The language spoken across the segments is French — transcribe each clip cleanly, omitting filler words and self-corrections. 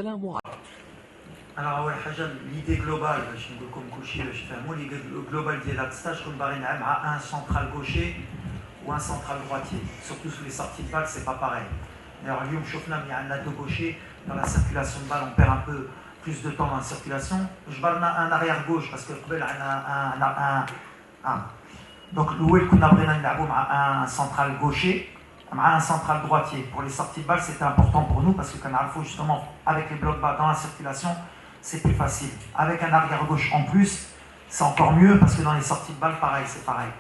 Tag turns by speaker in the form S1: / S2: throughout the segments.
S1: والسلام عليكم.
S2: Alors أول حاجة l'idée globale باش نقول لكم كلشي باش تفهموا l'idée globale ديال هاد الستاج كون باغي نلعب مع un central gaucher ou un central droitier. Surtout sur les sorties de balle, c'est pas pareil. Alors اليوم شفنا ملي عندنا deux gauchers dans la circulation de balle on perd un peu plus de temps dans la circulation. جبرنا un arrière gauche parce que قبل عندنا un donc الأول كنا بغينا نلعبوا مع un central gaucher مع un central droitier. Pour les sorties de balle, c'était important pour nous parce que كنعرفوا justement avec les blocs bas dans la circulation, c'est plus facile. Avec un arrière gauche en plus, c'est encore mieux parce que dans les sorties de balle, pareil, c'est pareil.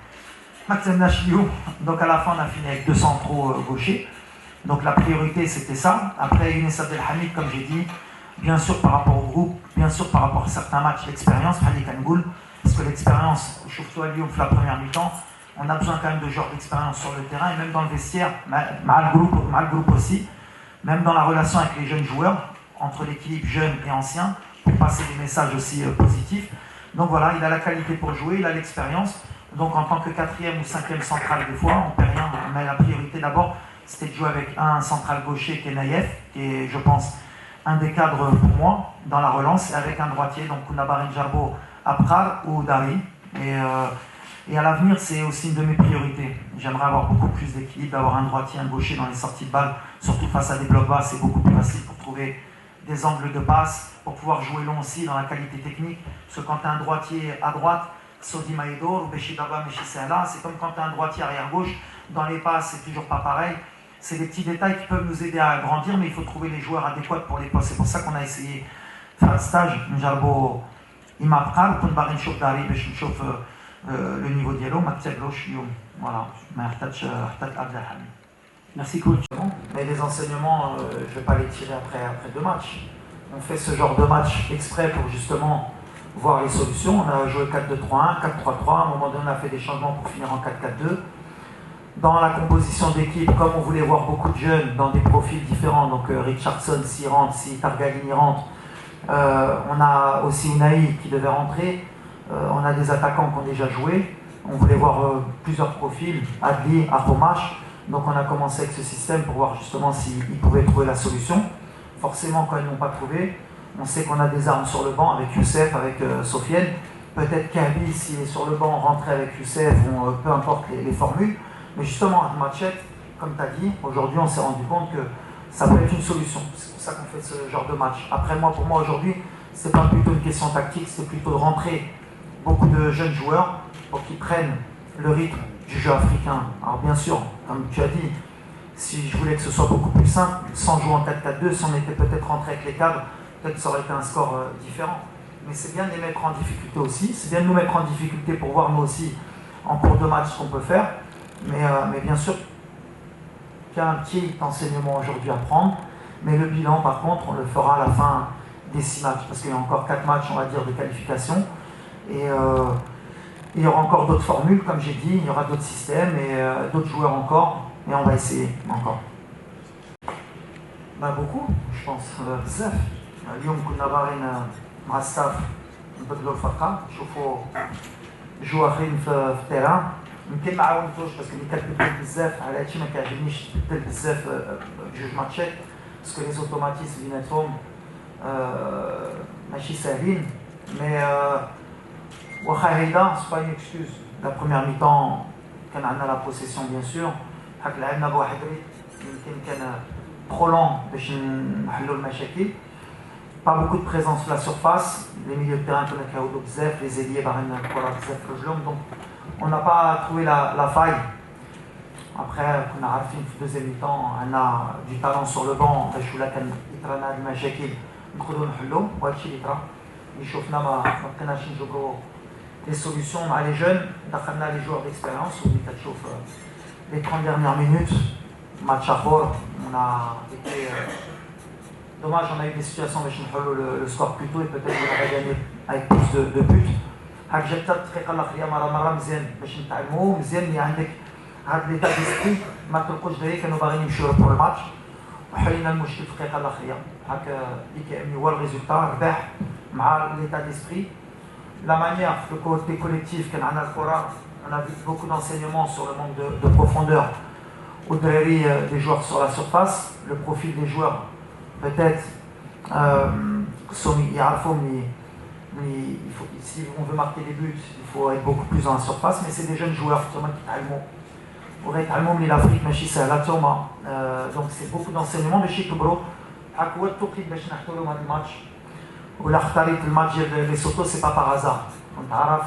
S2: Donc à la fin, on a fini avec deux centraux gauchers. Donc la priorité, c'était ça. Après, Younes Abdelhamid, comme j'ai dit, bien sûr par rapport au groupe, bien sûr par rapport à certains matchs, l'expérience, parce que l'expérience, surtout à Lyon, la première mi-temps, on a besoin quand même de genre d'expérience sur le terrain et même dans le vestiaire, mal le groupe aussi, même dans la relation avec les jeunes joueurs, entre l'équilibre jeune et ancien, pour passer des messages aussi positifs. Donc voilà, il a la qualité pour jouer, il a l'expérience. Donc en tant que quatrième ou cinquième central des fois, on ne perd rien, mais la priorité d'abord, c'était de jouer avec un central gaucher qui est Naïef, qui est, je pense, un des cadres pour moi dans la relance, et avec un droitier, donc Kounabarin Jarbo, Abrar ou Dari. Et à l'avenir, c'est aussi une de mes priorités. J'aimerais avoir beaucoup plus d'équilibre, d'avoir un droitier, un gaucher dans les sorties de balle, surtout face à des blocs bas, c'est beaucoup plus facile pour trouver des angles de passe, pour pouvoir jouer long aussi dans la qualité technique. Parce que quand tu as un droitier à droite, Sodi Maïdor ou Beshidaba Meshisela, c'est comme quand tu as un droitier arrière-gauche, dans les passes, c'est toujours pas pareil. C'est des petits détails qui peuvent nous aider à grandir, mais il faut trouver les joueurs adéquats pour les postes. C'est pour ça qu'on a essayé de faire le stage. Njarbo Imapkar, Kunbarin Shofdari, Beshuchof. Le niveau dialogue, voilà,
S1: merci coach.
S2: Mais les enseignements, je ne vais pas les tirer après deux matchs. On fait ce genre de match exprès pour justement voir les solutions. On a joué 4-2-3-1, 4-3-3, à un moment donné on a fait des changements pour finir en 4-4-2. Dans la composition d'équipe, comme on voulait voir beaucoup de jeunes dans des profils différents, donc Richardson s'y rentre, si Targalini rentre, on a aussi Unai qui devait rentrer. On a des attaquants qui ont déjà joué. On voulait voir plusieurs profils, Adli, Aromash. Donc on a commencé avec ce système pour voir justement s'ils pouvaient trouver la solution. Forcément, quand ils n'ont pas trouvé, on sait qu'on a des armes sur le banc avec Youssef, avec Sofiane. Peut-être qu'Abi, s'il est sur le banc, rentrer avec Youssef, ou peu importe les formules. Mais justement, à Machette, comme tu as dit, aujourd'hui on s'est rendu compte que ça peut être une solution. C'est pour ça qu'on fait ce genre de match. Après, pour moi aujourd'hui, ce n'est pas plutôt une question tactique, c'est plutôt de rentrer beaucoup de jeunes joueurs pour qu'ils prennent le rythme du jeu africain. Alors bien sûr, comme tu as dit, si je voulais que ce soit beaucoup plus simple, sans jouer en 4-4-2, si on était peut-être rentré avec les cadres, peut-être ça aurait été un score différent. Mais c'est bien de les mettre en difficulté aussi, c'est bien de nous mettre en difficulté pour voir nous aussi en cours de match ce qu'on peut faire. Mais bien sûr, il y a un petit enseignement aujourd'hui à prendre, mais le bilan par contre, on le fera à la fin des 6 matchs, parce qu'il y a encore 4 matchs, on va dire, de qualification. Et il y aura encore d'autres formules, comme j'ai dit, il y aura d'autres systèmes et d'autres joueurs encore, et on va essayer encore. Beaucoup, je pense, بزاف. اليوم كنا باغيين مع الستاف نبدلوا الفرقه نشوفوا جوار اخرين في التيران. يمكن ما عاونتوش باسكو اللي كتبدل بزاف على هادشي ما كيعجبنيش تبدل بزاف بجوج ماتشات باسكو لي زوتوماتيزم بيناتهم ماشي ساهلين. مي واخا هيدا سي با اون اكسكوز. لا بروميير ميطون كان عندنا لا بوسيسيون بيان سور، حيت لعبنا بواحد ريت يمكن كان trop long باش نحلوا المشاكل. Pas beaucoup de présence sur la surface, les milieux de terrain كنا كيعاودوا بزاف، les ailiers باغيين الكره بزاف في رجلهم، donc on n'a pas trouvé la faille. Après كنا عارفين في الدوزيام ميطون عندنا du talent sur le banc باش ولا كان يطرانا هاد المشاكل نقدروا نحلوا، وهادشي اللي طرا. اللي شفنا ما بقيناش نجبروا des solutions مع les jeunes، دخلنا les joueurs d'expérience واللي كتشوف les 30 dernières minutes match à fort, on a été dommage, on a eu des situations باش نحلوا le score plus tôt et peut-être on aurait gagné avec plus de buts. هاك جات الدقيقه الاخيره مره مزيان باش نتعلموا، مزيان اللي عندك هاد ليتا ديسبري ما تلقوش دراري كانوا باغيين يمشيو بور الماتش وحلينا المشكل في الدقيقه الاخيره. هاك اللي كيعني هو الريزولتا رباح مع ليتا ديسبري. La manière, le côté collectif, on a vu beaucoup d'enseignements sur le manque de profondeur au derrière des joueurs sur la surface, le profil des joueurs peut-être Si on veut marquer des buts, il faut être beaucoup plus dans la surface, mais c'est des jeunes joueurs qui l'Afrique, donc c'est beaucoup d'enseignements, mais chez Kubro, ولا اختاريت الماتش ديال ليسوتو سي با باغ هازار كنت عارف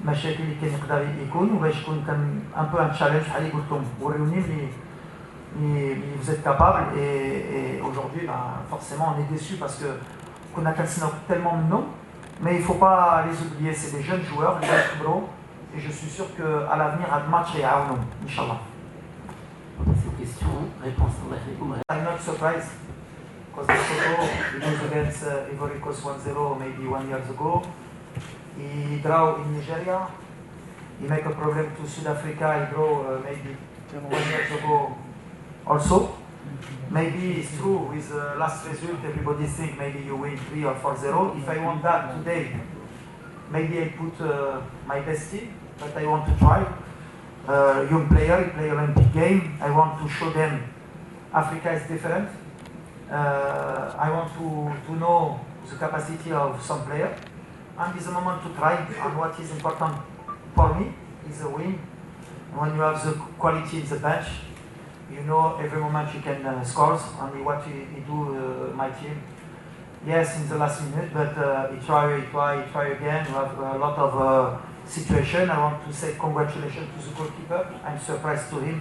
S2: المشاكل اللي كان يقدر يكون وباش يكون كان ان بو ان تشالنج بحال اللي قلت لهم وريوني اللي vous êtes capable et aujourd'hui forcément on est déçus parce que كنا كنسناو tellement منهم mais il faut pas les oublier, c'est des jeunes joueurs les jeunes كبروا et je suis sûr que à l'avenir هذا الماتش يعاونهم ان شاء الله.
S1: Cette question, réponse الله يخليكم.
S2: I'm not surprised. Because Lesotho, he lose against Ivory Coast 1-0 maybe 1 year ago. He draw in Nigeria. He make a problem to South Africa. He draw maybe 1 year ago also. Maybe it's true with the last result, everybody think maybe you win 3 or 4-0. If I want that today, maybe I put my best team, but I want to try. Young player, he play Olympic game. I want to show them Africa is different. I want to know the capacity of some player, and it's a moment to try. And what is important for me is a win. When you have the quality in the bench, you know every moment you can score. Only what he do my team. Yes, in the last minute, but he try again. We have a lot of situation. I want to say congratulations to the goalkeeper. I'm surprised to him.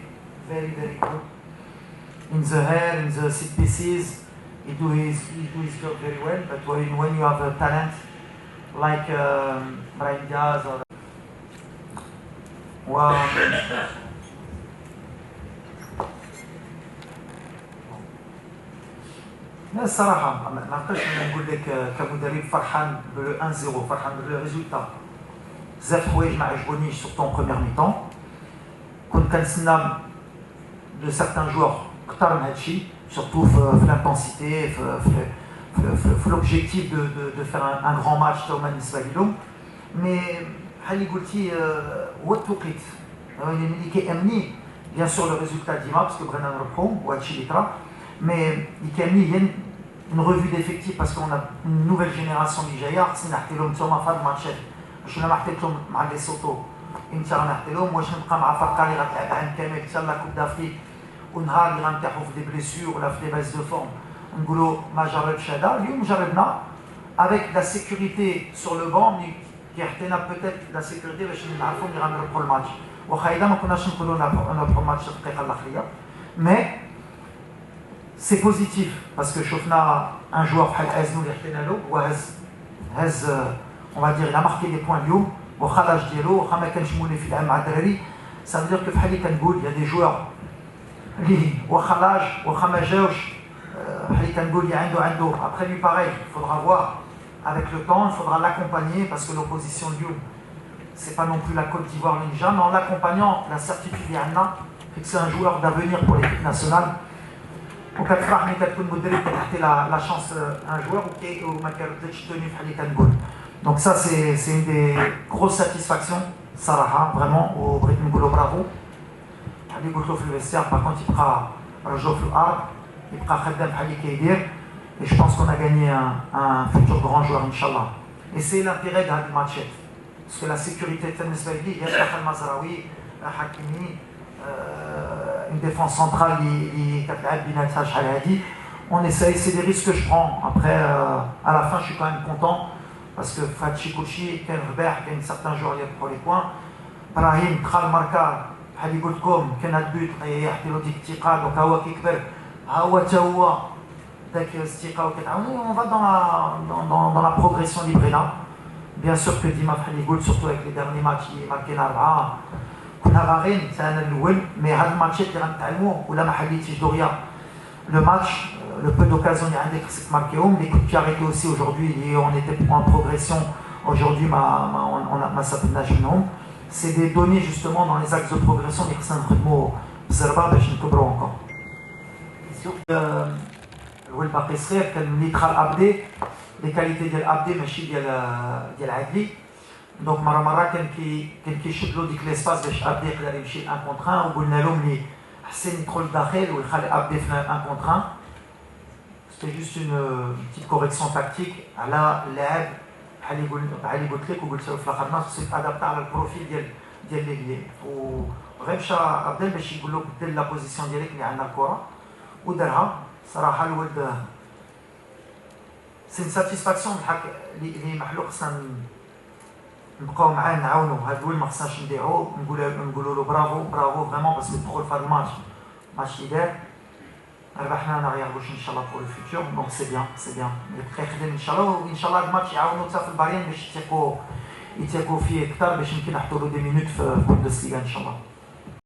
S2: Very, very good. In the air, in the set pieces, he do his job very well. But when you have a talent like Brahim Diaz or الصراحة ما نقدرش نقول لك كمدرب فرحان ب 1-0 فرحان بالريزولتا. بزاف حوايج ما عجبونيش سورتو en première mi-temps. كنت كنتسنى de certains joueurs كثر من هادشي surtout في l'intensité في l'objectif de faire un grand match تاهما بالنسبة لهم. مي بحال اللي قلتي هو التوقيت ملي كيأمني بيان سور لو ريزولتا ديما باسكو بغينا نربحو وهادشي اللي طرا. Mais il y a une revue d'effectifs parce qu'on a une nouvelle génération qui جايه خصنا نحكي لهم نتوما في هذا الماتشات واش انا ما حكيت لهم مع ليسوتو انت غنحكي لهم واش نبقى مع فرقه اللي غتلعب عام كامل حتى لا كوب دافريك ونهار اللي غنطيحوا في دي بليسيور ولا في دي باز دو فورم نقولوا ما جربش هذا. اليوم جربنا avec la sécurité sur le banc qui عطينا peut-être la sécurité باش نعرفوا اللي غنربحوا الماتش واخا اذا ما كناش نقولوا نربحوا الماتش الدقيقه الاخيره. Mais c'est positif parce que شفنا un joueur بحال ازنو اللي حطينا له هز on va dire il a marqué des points اليوم واخا لاج ديالو واخا ما كانش مولي في العام مع الدراري. ça veut dire que بحال اللي كنقول il y a des joueurs اللي واخا لاج واخا ما جاوش بحال اللي كنقول اللي عنده après lui pareil il faudra voir avec le temps, il faudra l'accompagner parce que l'opposition اليوم c'est pas non plus la Côte d'Ivoire le Niger, mais en l'accompagnant la certitude ديالنا que c'est un joueur d'avenir pour l'équipe nationale. وكتفرح ملي كتكون مدرب كتعطي لا شانس ان جوار وما كيردش توني بحال اللي كنقول. دونك سا سي une des grosses satisfactions صراحه فريمون وبغيت نقولوا برافو. بحال اللي قلت له في الفيستير باغ يبقى رجو في الارض يبقى خدام بحال اللي كيدير. Et je pense qu'on a gagné un futur grand joueur inchallah. Et c'est l'intérêt de هاد الماتشات parce que la sécurité بالنسبه لي يا داخل المزراوي حكيمي une défense centrale qui كتلعب بيناتها شحال هادي. On essaye, c'est des risques que je prends. Après, à la fin, je suis quand même content parce que فهادشي كلشي كاين رباح كاين certains joueurs اللي يربحوا لي بوان. ابراهيم دخل ماركا بحال اللي قلت لكم كان هاد البيوت يحطي له ديك الثقه دونك هو كيكبر ها هو حتى هو داك الثقه وكتعاوني. On va dans la progression d'Ibrahima. Bien sûr que ديما بحال اللي قلت surtout avec les derniers matchs اللي ماركينا 4 كنا باغيين حتى انا الاول. مي هاد الماتشات اللي غنتعلموا ولا ما حليتيش دغيا لو ماتش le peu d'occasions اللي عندك خصك تماركيهم. Les coups de pied arrêtés aussi aujourd'hui on était en progression aujourd'hui ما استفدناش منهم. C'est des données justement dans les axes de progression اللي خصنا نخدموا بزربه باش نكبروا encore. الول باقي صغير كان ملي دخل ابدي لي كاليتي ديال ابدي ماشي ديال عدلي. دونك مره كان كيشد له ديك ليسباس باش ابدي يقدر يمشي 1 contre 1 وقلنا له ملي حسين يدخل لداخل ويخلي ابدي في 1 contre 1. c'est juste une petite correction tactique. على اللاعب بحال اللي قلت لك وقلت في الاخر ماتش سيت ادابتا على البروفيل ديال ليغلي وغير مشى عبد باش يقول له بدل لا بوزيسيون ديالك اللي عندنا الكره ودارها صراحه الولد سي ساتيسفاكسيون اللي محلو خصنا نبقاو معاه نعاونو هاد الولد ما خصناش نضيعو نقولوا له برافو برافو فريمون باسكو دخل في هاد الماتش اللي دار ربحنا انا غيربوش ان شاء الله بور الفيتور دونك سي بيان يبقى يخدم ان شاء الله وان شاء الله هاد الماتش يعاونو حتى في الباريان باش يتيقوا فيه اكثر باش يمكن يحطوا له دي مينوت في بوندسليغا ان شاء الله